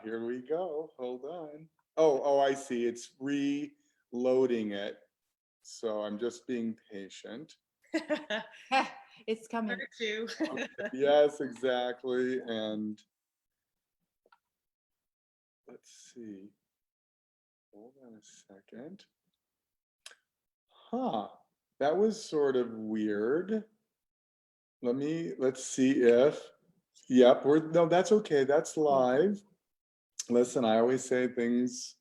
Here we go. Hold on. Oh, I see. It's reloading it. So I'm just being patient. It's coming. Her too. Yes, exactly. And let's see. Hold on a second. Huh. That was sort of weird. Let's see if, yep, no, that's okay. That's live. Listen, I always say things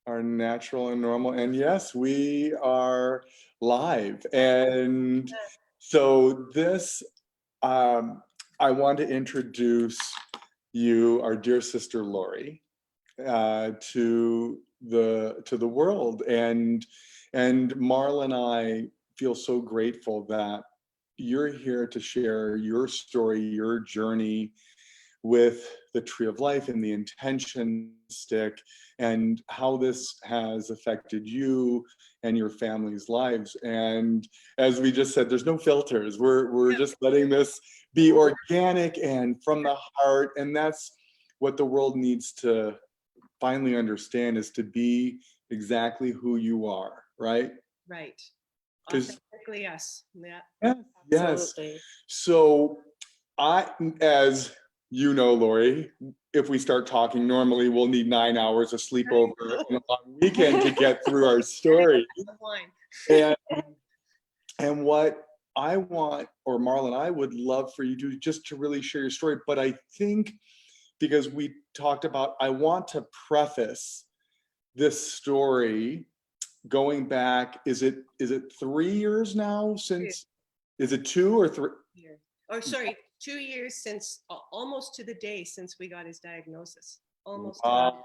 are natural and normal. And yes, we are live. And so this, I want to introduce you, our dear sister Lori, to the world. And Marla and I feel so grateful that you're here to share your story, your journey with the Tree of Life and the intention stick, and how this has affected you and your family's lives. And as we just said, there's no filters. We're just letting this be organic and from the heart. And that's what the world needs to finally understand, is to be exactly who you are, right? Right. Because Authentically us. Yeah. yes. Absolutely. So as you know, Lori, if we start talking normally, we'll need 9 hours of sleepover and a long weekend to get through our story. And and what I want, or Marla and I would love for you to just to really share your story. But I think, because we talked about, I want to preface this story going back, is it 3 years now since, is it 2 or 3? Oh, sorry, 2 years since, almost to the day since we got his diagnosis. Almost. Wow.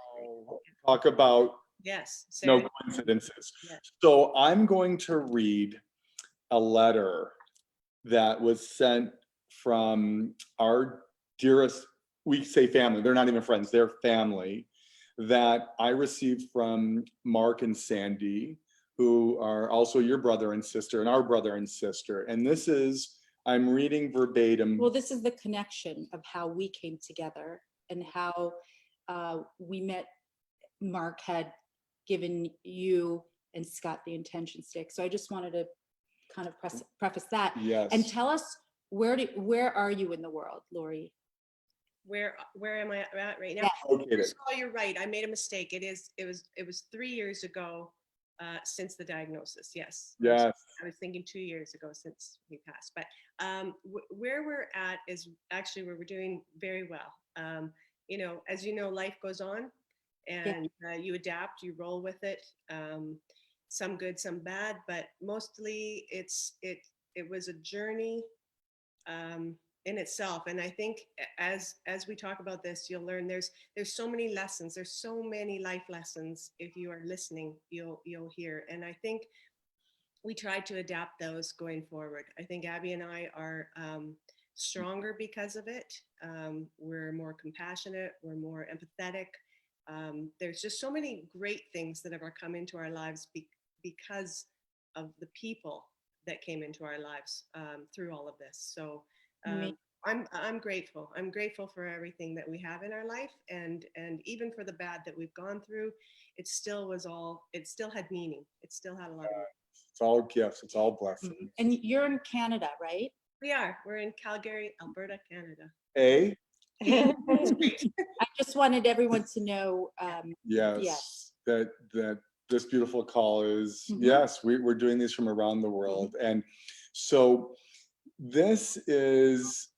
Talk about Yes. no Sarah. coincidences. Yeah. So I'm going to read a letter that was sent from our dearest, we say family, they're not even friends, they're family, that I received from Mark and Sandy, who are also your brother and sister and our brother and sister. And this is, I'm reading verbatim. Well, this is the connection of how we came together and how we met. Mark had given you and Scott the intention stick. So I just wanted to kind of preface that. Yes. And tell us, where are you in the world, Lori? Where am I at right now? Yeah. Okay. Oh, you're right. I made a mistake. It was 3 years ago since the diagnosis. Yes. Yes. I was thinking 2 years ago since we passed. But where we're at is actually where we're doing very well. As you know, life goes on, and you adapt, you roll with it. Some good, some bad, but mostly it was a journey in itself. And I think as we talk about this, you'll learn there's so many lessons. There's so many life lessons. If you are listening, you'll hear. And I think we tried to adapt those going forward. I think Abby and I are stronger because of it. We're more compassionate. We're more empathetic. There's just so many great things that have come into our lives because of the people that came into our lives through all of this. So I'm grateful. I'm grateful for everything that we have in our life, and even for the bad that we've gone through. It still had meaning. It still had a lot of meaning. It's all gifts. It's all blessings. And you're in Canada, right? We're in Calgary, Alberta, Canada. Hey. I just wanted everyone to know. Yes. That this beautiful call is, yes, we're doing these from around the world. And so this is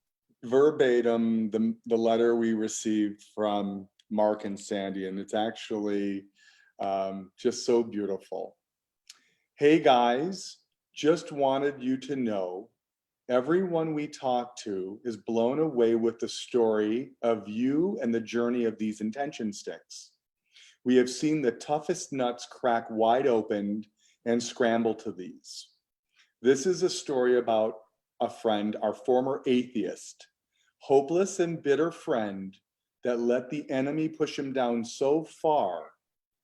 verbatim the letter we received from Mark and Sandy, and it's actually just so beautiful. Hey guys, just wanted you to know everyone we talk to is blown away with the story of you and the journey of these intention sticks. We have seen the toughest nuts crack wide open and scramble to these. This is a story about a friend, our former atheist, hopeless and bitter friend that let the enemy push him down so far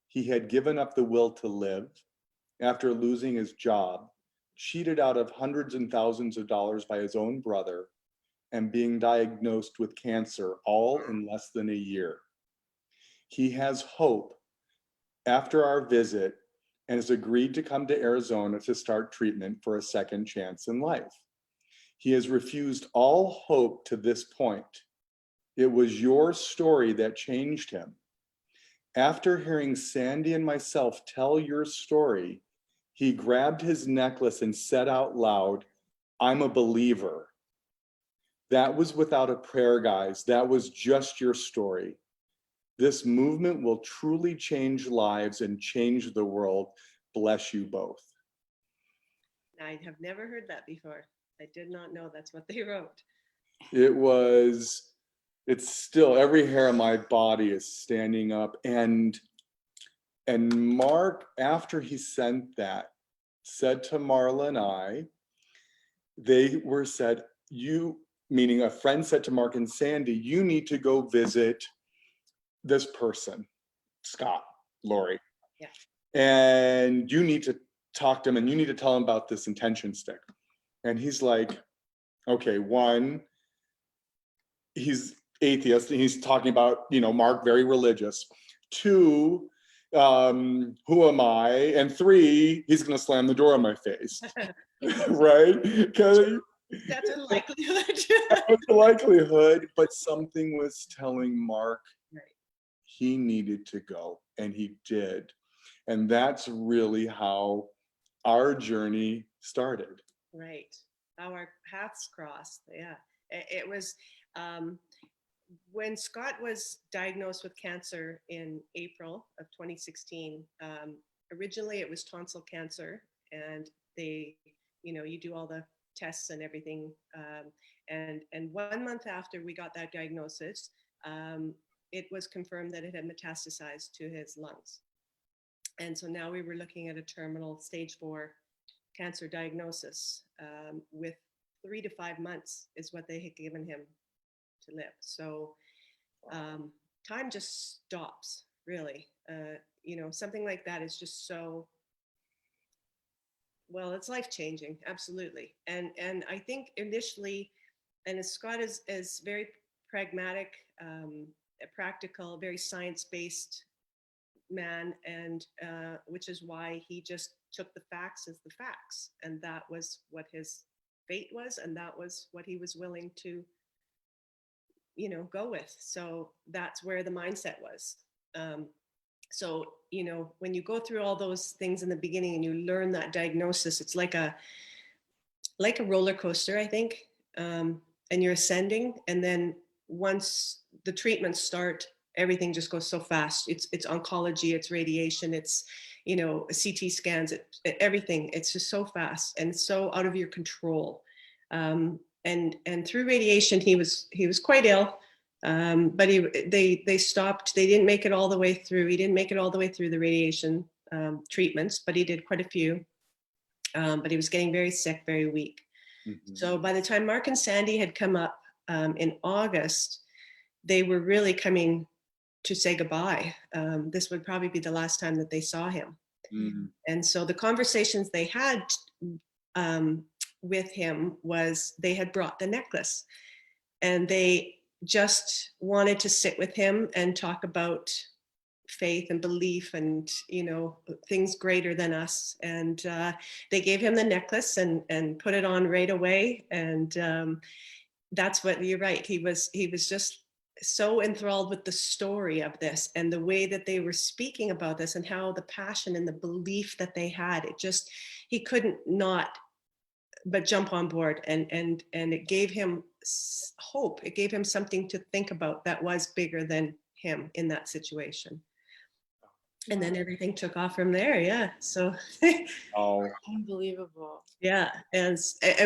he had given up the will to live after losing his job, cheated out of hundreds and thousands of dollars by his own brother, and being diagnosed with cancer all in less than a year. He has hope after our visit and has agreed to come to Arizona to start treatment for a second chance in life. He has refused all hope to this point. It was your story that changed him. After hearing Sandy and myself tell your story, he grabbed his necklace and said out loud, "I'm a believer." That was without a prayer, guys. That was just your story. This movement will truly change lives and change the world. Bless you both. I have never heard that before. I did not know that's what they wrote. It's still, every hair on my body is standing up. And Mark, after he sent that, said to Marla and I, they were said, you, meaning a friend said to Mark and Sandy, you need to go visit this person, Scott, Lori. Yeah. And you need to talk to him and you need to tell him about this intention stick. And he's like, okay, one, he's atheist and he's talking about, Mark, very religious. Two, who am I? And three, he's going to slam the door in my face. Right? That's a likelihood. That's a likelihood, but something was telling Mark Right. he needed to go, and he did. And that's really how our journey started. Right. How our paths crossed. Yeah. It was when Scott was diagnosed with cancer in April of 2016. Originally, it was tonsil cancer, and they, you do all the tests and everything. And 1 month after we got that diagnosis, it was confirmed that it had metastasized to his lungs. And so now we were looking at a terminal stage 4 cancer diagnosis with 3 to 5 months is what they had given him to live. So time just stops, really. Something like that is just so, well, it's life-changing, absolutely. And I think initially, and Scott is very pragmatic, practical, very science-based man, and which is why he just took the facts as the facts, and that was what his fate was, and that was what he was willing to go with. So that's where the mindset was. So when you go through all those things in the beginning and you learn that diagnosis, it's like a roller coaster, I think, and you're ascending, and then once the treatments start, everything just goes so fast. It's oncology, it's radiation, it's CT scans, everything. It's just so fast and so out of your control. And through radiation, he was quite ill, but they stopped. They didn't make it all the way through. He didn't make it all the way through the radiation treatments, but he did quite a few. But he was getting very sick, very weak. Mm-hmm. So by the time Mark and Sandy had come up in August, they were really coming to say goodbye. This would probably be the last time that they saw him. Mm-hmm. And so the conversations they had with him was they had brought the necklace, and they just wanted to sit with him and talk about faith and belief and things greater than us. And they gave him the necklace and put it on right away. And that's what, you're right, he was just so enthralled with the story of this and the way that they were speaking about this and how the passion and the belief that they had, he couldn't not but jump on board, and it gave him hope. It gave him something to think about that was bigger than him in that situation. And then everything took off from there. Yeah. So. Oh, unbelievable. Yeah. And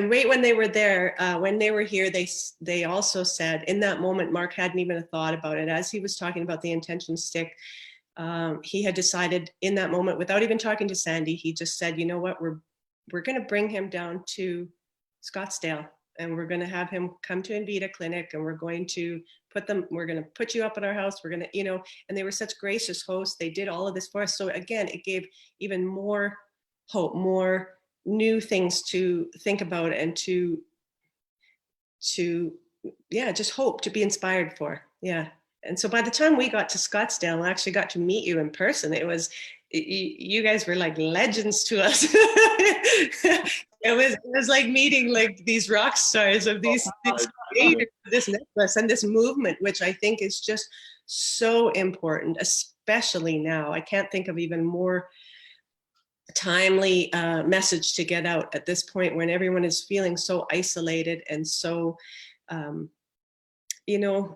right when they were there, when they were here, they also said in that moment, Mark hadn't even thought about it. As he was talking about the intention stick, he had decided in that moment, without even talking to Sandy, he just said, you know what, we're going to bring him down to Scottsdale, and we're going to have him come to Invita Clinic, and we're going to put you up at our house. We're going to, and they were such gracious hosts. They did all of this for us. So again, it gave even more hope, more new things to think about, and to just hope, to be inspired for. Yeah. And so by the time we got to Scottsdale and actually got to meet you in person, you guys were like legends to us. It was like meeting like these rock stars of these creators of this necklace and this movement, which I think is just so important, especially now. I can't think of even more timely message to get out at this point when everyone is feeling so isolated and so,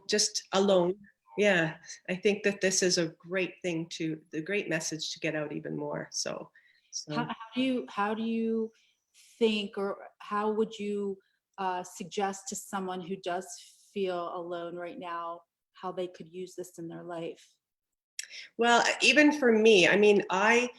just alone. Yeah, I think that this is a great thing the great message to get out even more. So. How do you think, or how would you suggest to someone who does feel alone right now, how they could use this in their life? Well, even for me, I mean, I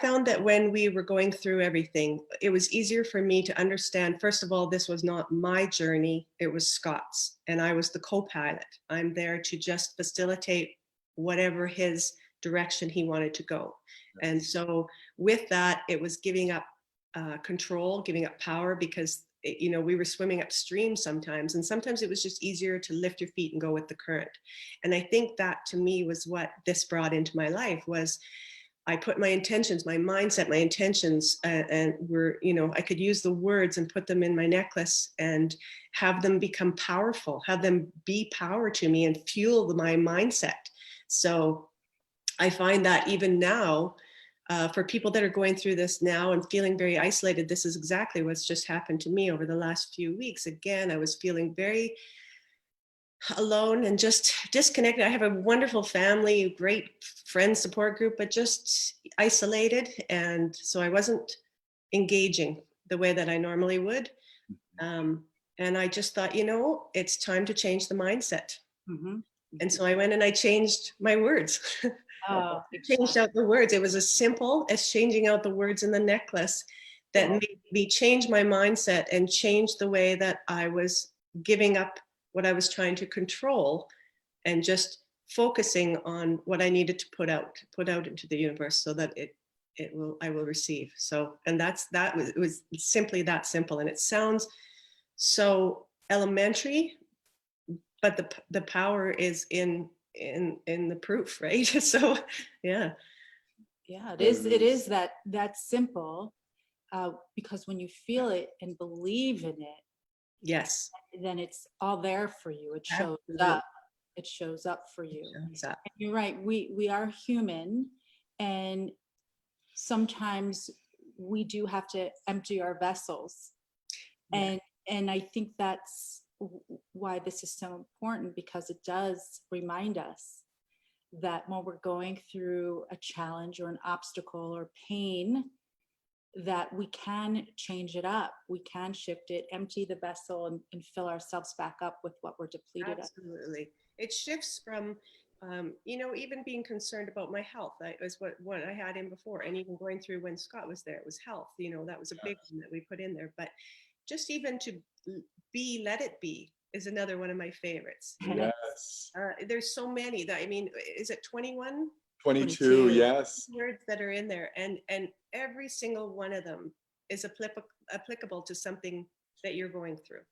found that when we were going through everything, it was easier for me to understand, first of all, this was not my journey, it was Scott's, and I was the co-pilot. I'm there to just facilitate whatever his direction he wanted to go. And so with that, it was giving up control, giving up power, because we were swimming upstream sometimes, and sometimes it was just easier to lift your feet and go with the current. And I think that to me was what this brought into my life was I put my intentions, my mindset, my intentions, and I could use the words and put them in my necklace and have them become powerful, have them be power to me and fuel my mindset. So I find that even now, for people that are going through this now and feeling very isolated, this is exactly what's just happened to me over the last few weeks. Again, I was feeling very alone and just disconnected. I have a wonderful family, great friend support group, but just isolated. And so I wasn't engaging the way that I normally would. And I just thought, it's time to change the mindset. Mm-hmm. And so I went and I changed my words. Oh, Changed out the words. It was as simple as changing out the words in the necklace that made me change my mindset and change the way that I was giving up what I was trying to control and just focusing on what I needed to put out into the universe so that I will receive. So, and it was simply that simple. And it sounds so elementary, but the power is in the proof, right? So, yeah. Yeah, it is that simple, because when you feel it and believe in it, Yes. then it's all there for you. It shows Absolutely. up. It shows up for you. Shows up. And you're right. We are human, and sometimes we do have to empty our vessels. Yeah. And I think that's why this is so important, because it does remind us that when we're going through a challenge or an obstacle or pain, that we can change it up. We can shift it, empty the vessel, and fill ourselves back up with what we're depleted of. Absolutely. It shifts from, even being concerned about my health. That was what I had in before. And even going through when Scott was there, it was health. That was a big one that we put in there. But just even to let it be is another one of my favorites. Yes. There's so many that, is it 21? 22, yes. Words that are in there, and every single one of them is applicable to something that you're going through.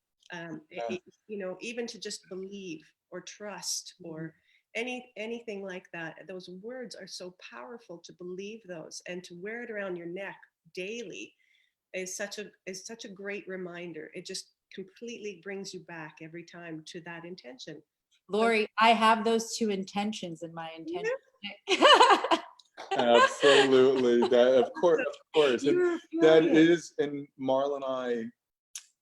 Even to just believe or trust or anything like that. Those words are so powerful to believe those, and to wear it around your neck daily is such a great reminder. It just completely brings you back every time to that intention. Lori, I have those two intentions in my intention. Absolutely. That of course. That is, and Marla and I,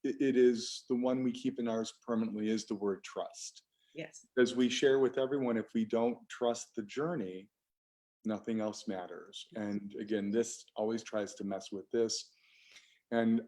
it is the one we keep in ours permanently, is the word trust. Yes. Because we share with everyone, if we don't trust the journey, nothing else matters. And again, this always tries to mess with this. And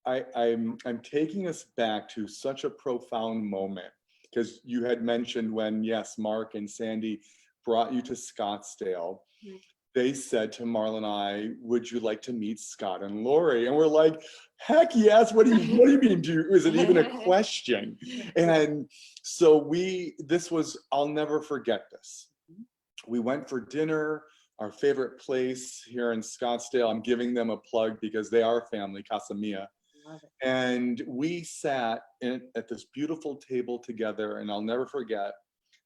I'm taking us back to such a profound moment, because you had mentioned when, yes, Mark and Sandy brought you to Scottsdale. Mm-hmm. They said to Marla and I, would you like to meet Scott and Lori? And we're like, heck yes. What do you mean? Is it even a question? And so I'll never forget this. We went for dinner, our favorite place here in Scottsdale. I'm giving them a plug because they are family, Casa Mia. And we sat at this beautiful table together, and I'll never forget,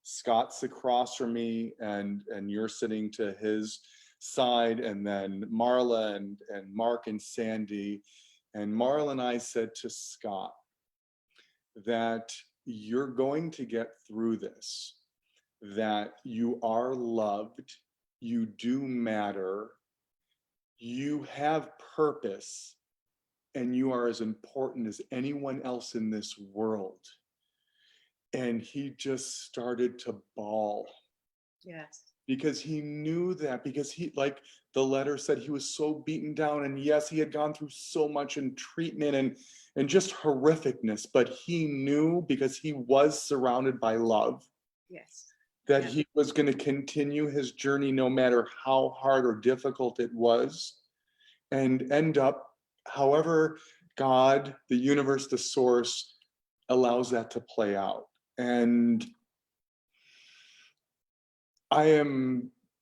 Scott's across from me, and you're sitting to his side, and then Marla and Mark and Sandy. And Marla and I said to Scott that you're going to get through this, that you are loved, you do matter, you have purpose, and you are as important as anyone else in this world. And he just started to bawl. Yes. Because he knew that, because he, like the letter said, he was so beaten down, and yes, he had gone through so much in treatment and just horrificness, but he knew, because he was surrounded by love, Yes. that Yeah. he was going to continue his journey no matter how hard or difficult it was, and end up however God, the universe, the source allows that to play out. And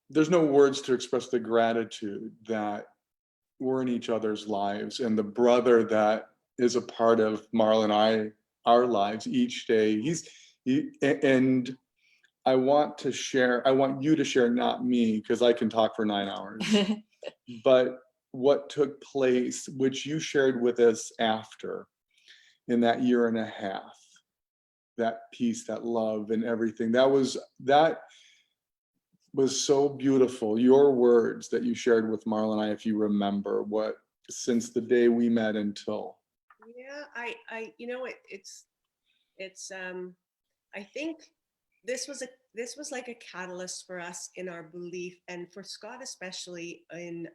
there's no words to express the gratitude that we're in each other's lives, and the brother that is a part of Marla and our lives each day. And I want you to share, not me, because I can talk for 9 hours, but what took place, which you shared with us after, in that year and a half, that peace, that love, and everything. That was so beautiful. Your words that you shared with Marla and I, if you remember, what, since the day we met until. Yeah, I think this was like a catalyst for us in our belief, and for Scott especially, in,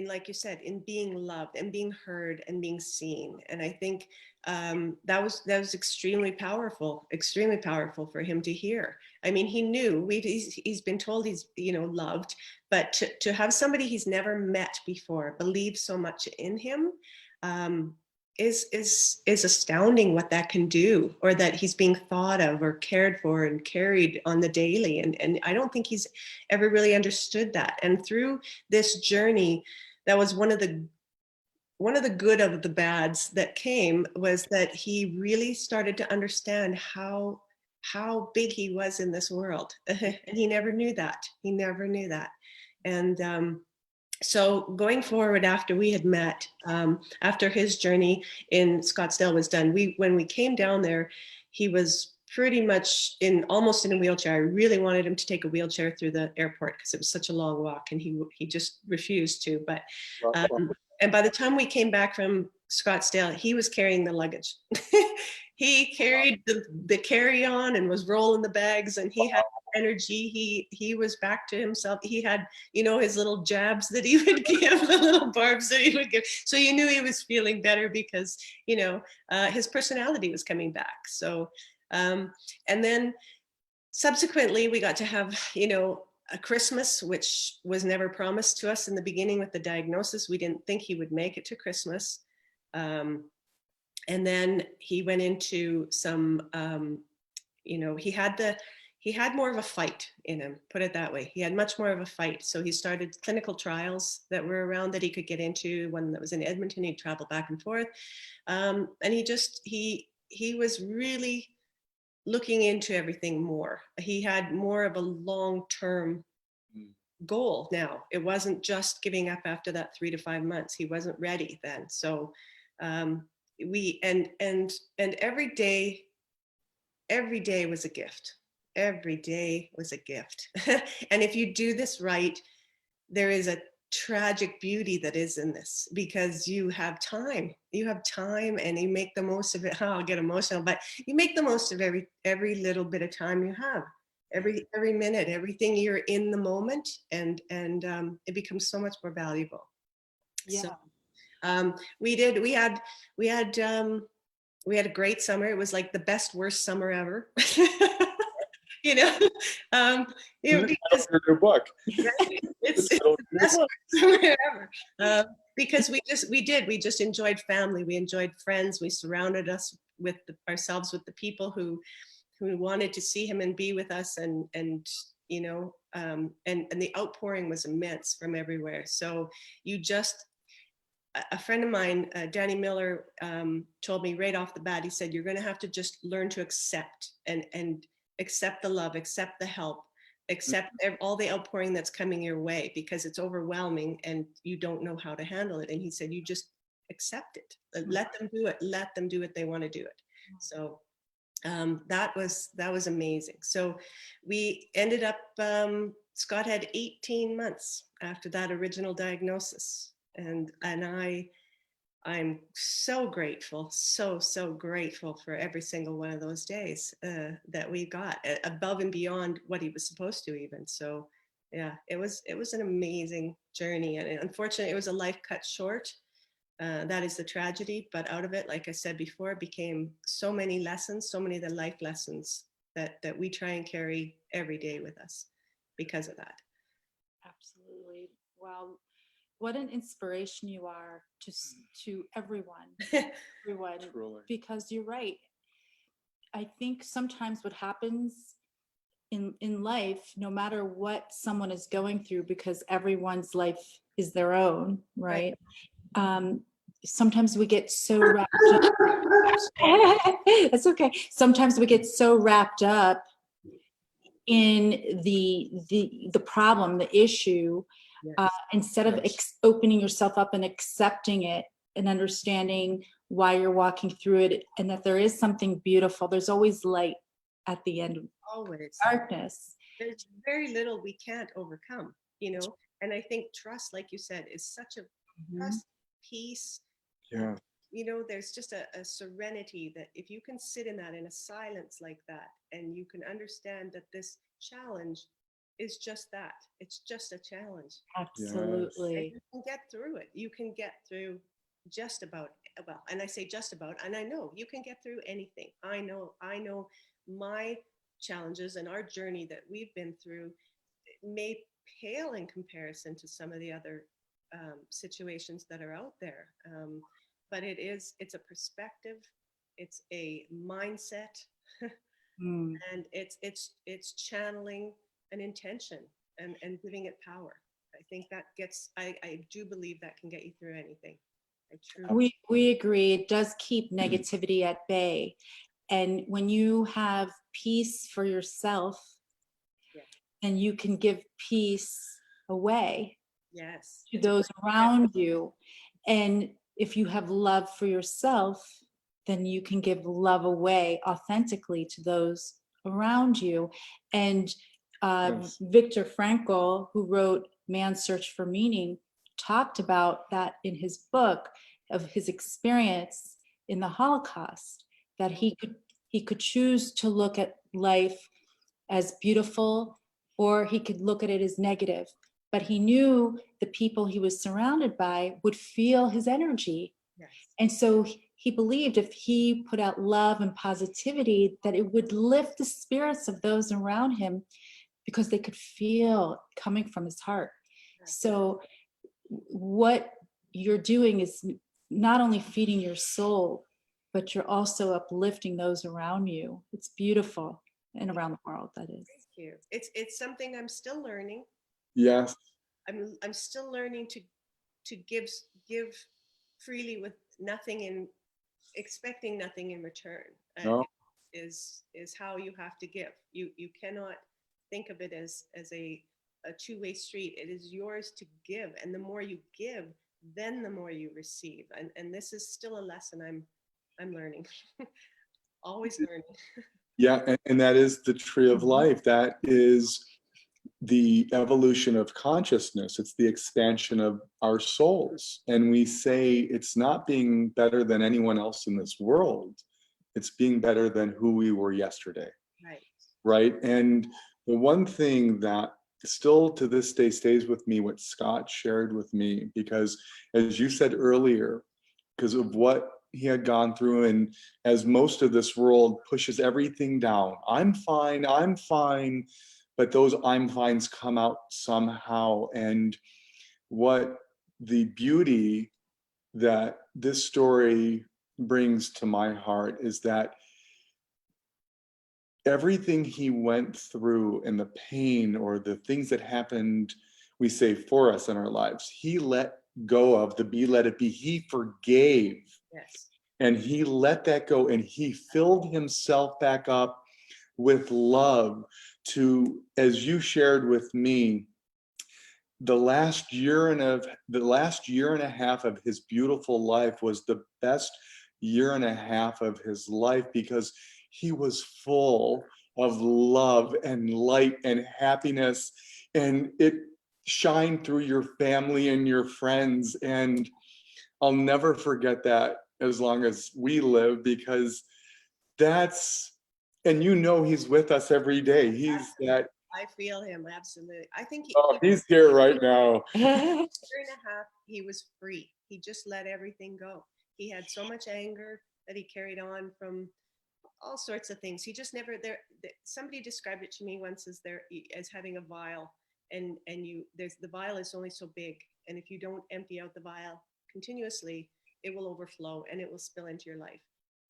like you said, in being loved and being heard and being seen. And I think that was extremely powerful for him to hear. I mean, he knew, he's been told he's, loved, but to have somebody he's never met before believe so much in him, is astounding, what that can do, or that he's being thought of or cared for and carried on the daily. And I don't think he's ever really understood that. And through this journey, that was one of the good of the bads that came, was that he really started to understand how big he was in this world. And he never knew that. And so going forward, after we had met, after his journey in Scottsdale was done, when we came down there, he was pretty much almost in a wheelchair. I really wanted him to take a wheelchair through the airport because it was such a long walk, and he just refused to. But and by the time we came back from Scottsdale, he was carrying the luggage. He carried the carry-on and was rolling the bags, and he had energy. He was back to himself. He had, his little jabs that he would give, the little barbs that he would give. So you knew he was feeling better, because, his personality was coming back. So, and then subsequently we got to have, a Christmas, which was never promised to us in the beginning with the diagnosis. We didn't think he would make it to Christmas. And then he went into some, he had more of a fight in him, put it that way. He had much more of a fight. So he started clinical trials that were around that he could get into. One that was in Edmonton, he'd travel back and forth. And he was really looking into everything more. He had more of a long-term goal now. It wasn't just giving up after that 3 to 5 months. He wasn't ready then. So we and every day was a gift. Every day was a gift. And if you do this right, there is a tragic beauty that is in this, because you have time and you make the most of it. I'll get emotional, but you make the most of every little bit of time you have, every minute, everything. You're in the moment, and it becomes so much more valuable. Yeah. So we had a great summer. It was like the best worst summer ever. Because Your book. it's the best summer ever. Because we just enjoyed family, we enjoyed friends, we surrounded ourselves with the people who wanted to see him and be with us, and the outpouring was immense from everywhere. So a friend of mine, Danny Miller, told me right off the bat, he said, you're going to have to just learn to accept and accept the love, accept the help, accept all the outpouring that's coming your way, because it's overwhelming and you don't know how to handle it. And he said, you just accept it. Let them do it. Let them do it. They want to do it. So that was amazing. So we ended up, Scott had 18 months after that original diagnosis. And I'm so grateful, so grateful for every single one of those days that we got, above and beyond what he was supposed to even. So yeah, it was an amazing journey. And unfortunately, it was a life cut short. That is the tragedy. But out of it, like I said before, it became so many lessons, so many of the life lessons that we try and carry every day with us because of that. Absolutely. Wow. What an inspiration you are to everyone, everyone, Truly. because you're right. I think sometimes what happens in life, no matter what someone is going through, because everyone's life is their own, right? Sometimes we get so wrapped up. That's okay. Sometimes we get so wrapped up in the problem, the issue, Yes. instead of opening yourself up and accepting it and understanding why you're walking through it, and that there is something beautiful. There's always light at the end of Always. darkness. There's very little we can't overcome, and I think trust, like you said, is such a trust, peace. Yeah. There's just a serenity that if you can sit in that, in a silence like that, and you can understand that this challenge is just that. It's just a challenge. Absolutely. And you can get through it. You can get through just about, well, and I say just about, and I know you can get through anything. I know my challenges and our journey that we've been through may pale in comparison to some of the other situations that are out there. But it's a perspective, it's a mindset, and it's channeling an intention and giving it power. I think that I do believe that can get you through anything. I truly. We agree. It does keep negativity at bay. And when you have peace for yourself, then you can give peace away Yes. to those around you. And if you have love for yourself, then you can give love away authentically to those around you. And Viktor Frankl, who wrote Man's Search for Meaning, talked about that in his book of his experience in the Holocaust, that he could choose to look at life as beautiful, or he could look at it as negative. But he knew the people he was surrounded by would feel his energy. Yes. And so he believed if he put out love and positivity, that it would lift the spirits of those around him, because they could feel coming from his heart. So what you're doing is not only feeding your soul, but you're also uplifting those around you. It's beautiful. And around the world, that is. Thank you. It's something I'm still learning. Yes. I'm still learning to give freely with nothing in expecting nothing in return. No. Is how you have to give. You cannot think of it as a two-way street. It is yours to give, and the more you give, then the more you receive. And this is still a lesson I'm learning. Always learning. Yeah, and that is the tree of life. That is the evolution of consciousness. It's the expansion of our souls. And we say it's not being better than anyone else in this world. It's being better than who we were yesterday. Right. And the one thing that still to this day stays with me, what Scott shared with me, because as you said earlier, because of what he had gone through, and as most of this world pushes everything down, I'm fine, but those I'm fines come out somehow. And what the beauty that this story brings to my heart is that everything he went through and the pain or the things that happened, we say, for us in our lives, he let go of the be, let it be. He forgave. Yes. And he let that go, and he filled himself back up with love to, as you shared with me, the last year and a half of his beautiful life was the best year and a half of his life, because he was full of love and light and happiness, and it shined through your family and your friends. And I'll never forget that as long as we live, because that's, and you know, he's with us every day. He's that. I feel him, absolutely. I think Oh, he's here right now. year and a half, he was free. He just let everything go. He had so much anger that he carried on from all sorts of things. He just never somebody described it to me once as having a vial, and the vial is only so big, and if you don't empty out the vial continuously, it will overflow and it will spill into your life.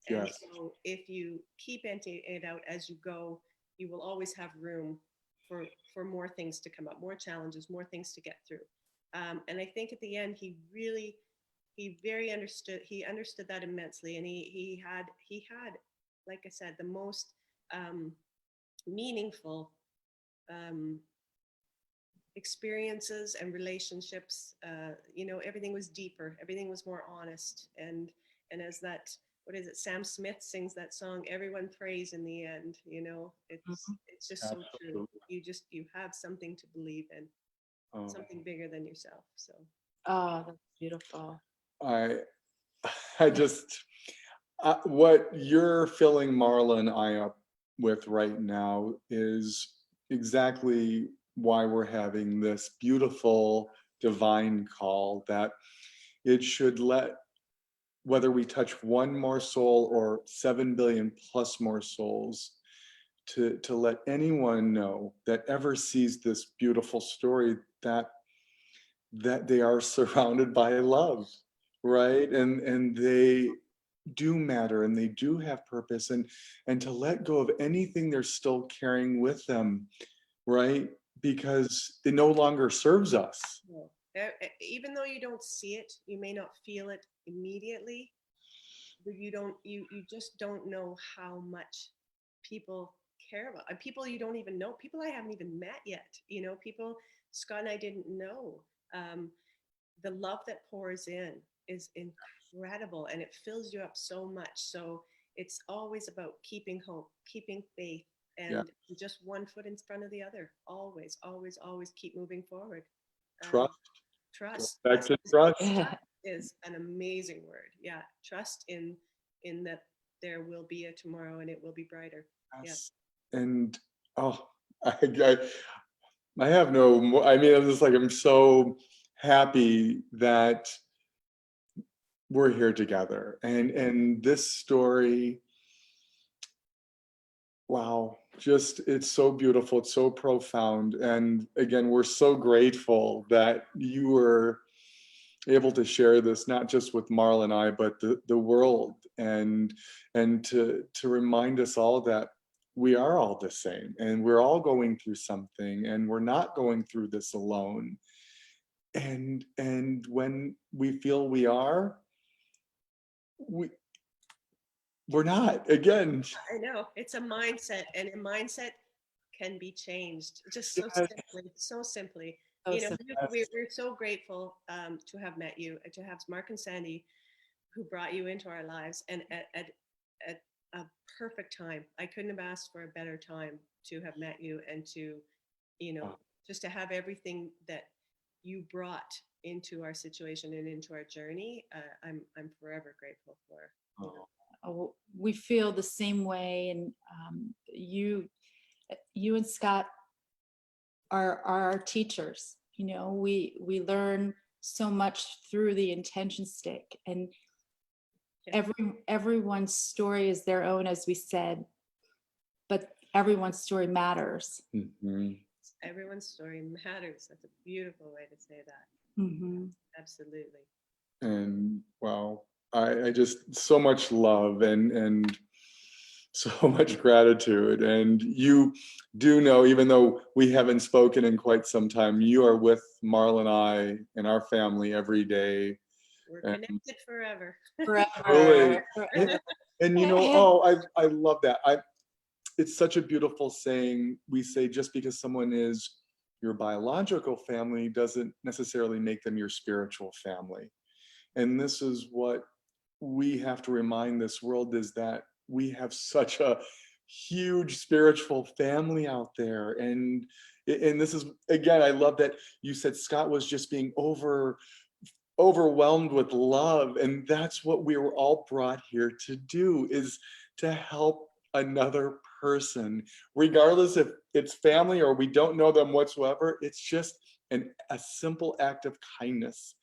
And Yes. so if you keep emptying it out as you go, you will always have room for more things to come up, more challenges, more things to get through. And I think at the end, he understood that immensely. And he had, like I said, the most meaningful experiences and relationships. Everything was deeper, everything was more honest. And as that, what is it, Sam Smith sings that song, everyone prays in the end. It's just so true. You have something to believe in, something bigger than yourself. So Oh, that's beautiful. I just, what you're filling Marla and I up with right now is exactly why we're having this beautiful divine call, that it should let, whether we touch one more soul or 7 billion plus more souls, to let anyone know that ever sees this beautiful story, that they are surrounded by love, right? And they do matter, and they do have purpose, and to let go of anything they're still carrying with them, right? Because it no longer serves us. even though you don't see it, you may not feel it immediately, but you just don't know how much people care about, people you don't even know, people I haven't even met yet, people Scott and I didn't know. The love that pours in is incredible, and it fills you up so much. So it's always about keeping hope, keeping faith, and just one foot in front of the other. Always, always, always keep moving forward. Trust. Trust. Back to trust. Trust is an amazing word. Yeah, trust in that there will be a tomorrow and it will be brighter. Yes. Yeah. And I have no more. I mean, I'm just like, I'm so happy that we're here together, and this story, wow, just, it's so beautiful, it's so profound. And again, we're so grateful that you were able to share this, not just with Marla and I, but the world, and to remind us all that we are all the same, and we're all going through something, and we're not going through this alone. And when we feel we are, we're not. Again, I know, it's a mindset, and a mindset can be changed just so yes, simply, so simply. So simple. We're so grateful to have met you, to have Mark and Sandy, who brought you into our lives, and at a perfect time. I couldn't have asked for a better time to have met you, and to, just to have everything that you brought into our situation and into our journey. I'm forever grateful for. Oh, we feel the same way, and you and Scott are our teachers. We learn so much through the intention stick, and everyone's story is their own, as we said, but everyone's story matters. Mm-hmm. Everyone's story matters. That's a beautiful way to say that. Mm-hmm. Absolutely. And wow, I just, so much love and so much gratitude. And you do know, even though we haven't spoken in quite some time, you are with Marla and I and our family every day. We're connected forever. Forever. Really, and I love that. it's such a beautiful saying. We say just because someone is your biological family doesn't necessarily make them your spiritual family. And this is what we have to remind this world, is that we have such a huge spiritual family out there. And this is, again, I love that you said Scott was just being overwhelmed with love, and that's what we were all brought here to do, is to help another person, regardless if it's family or we don't know them whatsoever. It's just a simple act of kindness,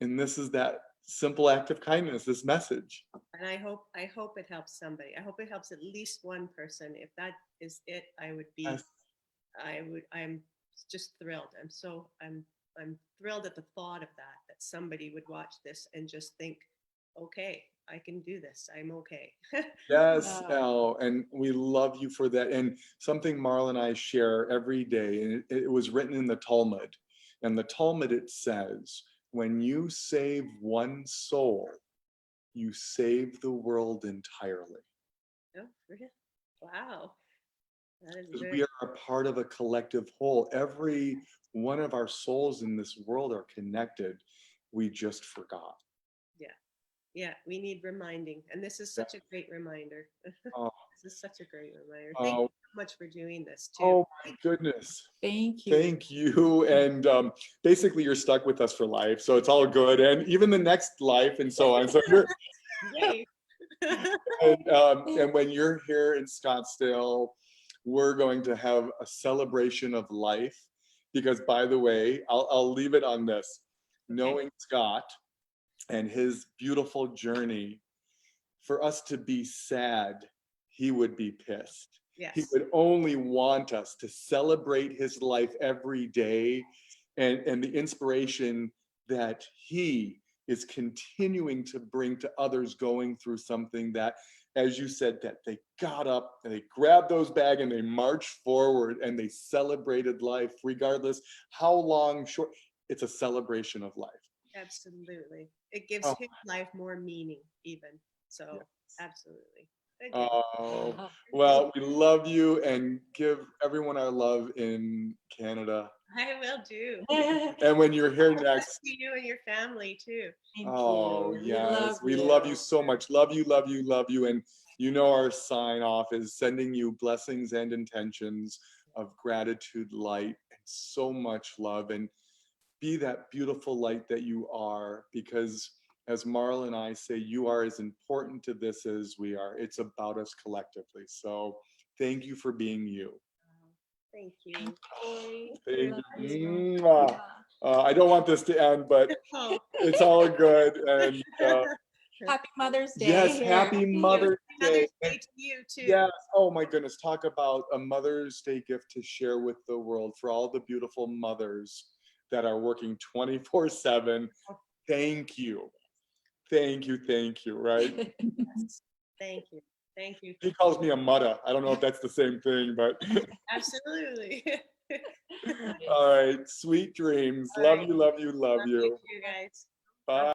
and this is that simple act of kindness, this message. And I hope it helps somebody. I hope it helps at least one person. If that is it, Yes. I'm just thrilled. I'm thrilled at the thought of that somebody would watch this and just think, okay, I can do this. I'm okay. Yes, Wow. Elle, and we love you for that. And something Marla and I share every day, and it was written in the Talmud. And the Talmud, it says, when you save one soul, you save the world entirely. Oh, really? Wow. That is Because good. we are a part of a collective whole. Every one of our souls in this world are connected. We just forgot. Yeah, we need reminding. And this is such a great reminder. Oh, This is such a great reminder. Thank you so much for doing this too. oh my goodness. Thank you. Thank you. And basically, you're stuck with us for life. So it's all good. And even the next life and so on. So you're, Yay. and when you're here in Scottsdale, we're going to have a celebration of life. Because, by the way, I'll leave it on this. Knowing Scott and his beautiful journey, for us to be sad, he would be pissed. Yes. He would only want us to celebrate his life every day, and the inspiration that he is continuing to bring to others going through something that, as you said, that they got up and they grabbed those bags and they marched forward and they celebrated life, regardless how long, short. It's a celebration of life. Absolutely. It gives Oh. his life more meaning even. So Yes. absolutely. Thank you. Oh, well, we love you, and give everyone our love in Canada. I will do. And when you're here next, To you and your family too. Thank oh, you. yes, we love you so much. Love you, love you, love you. And you know our sign off is sending you blessings and intentions of gratitude, light, and so much love. And be that beautiful light that you are, because as Marla and I say, you are as important to this as we are. It's about us collectively. So thank you for being you. Thank you. Thank Love you. you. Mwah. I don't want this to end, but Oh. it's all good. And Happy Mother's Day. yes, happy Mother's Day. Mother's Day to you too. Yes. Oh my goodness. Talk about a Mother's Day gift to share with the world for all the beautiful mothers that are working 24/7. Thank you. Thank you. Thank you. Right. Thank you. Thank you. He calls me a mudda. I don't know if that's the same thing, but Absolutely. all right. Sweet dreams. All Love right. you, love you, love you. You guys. Bye.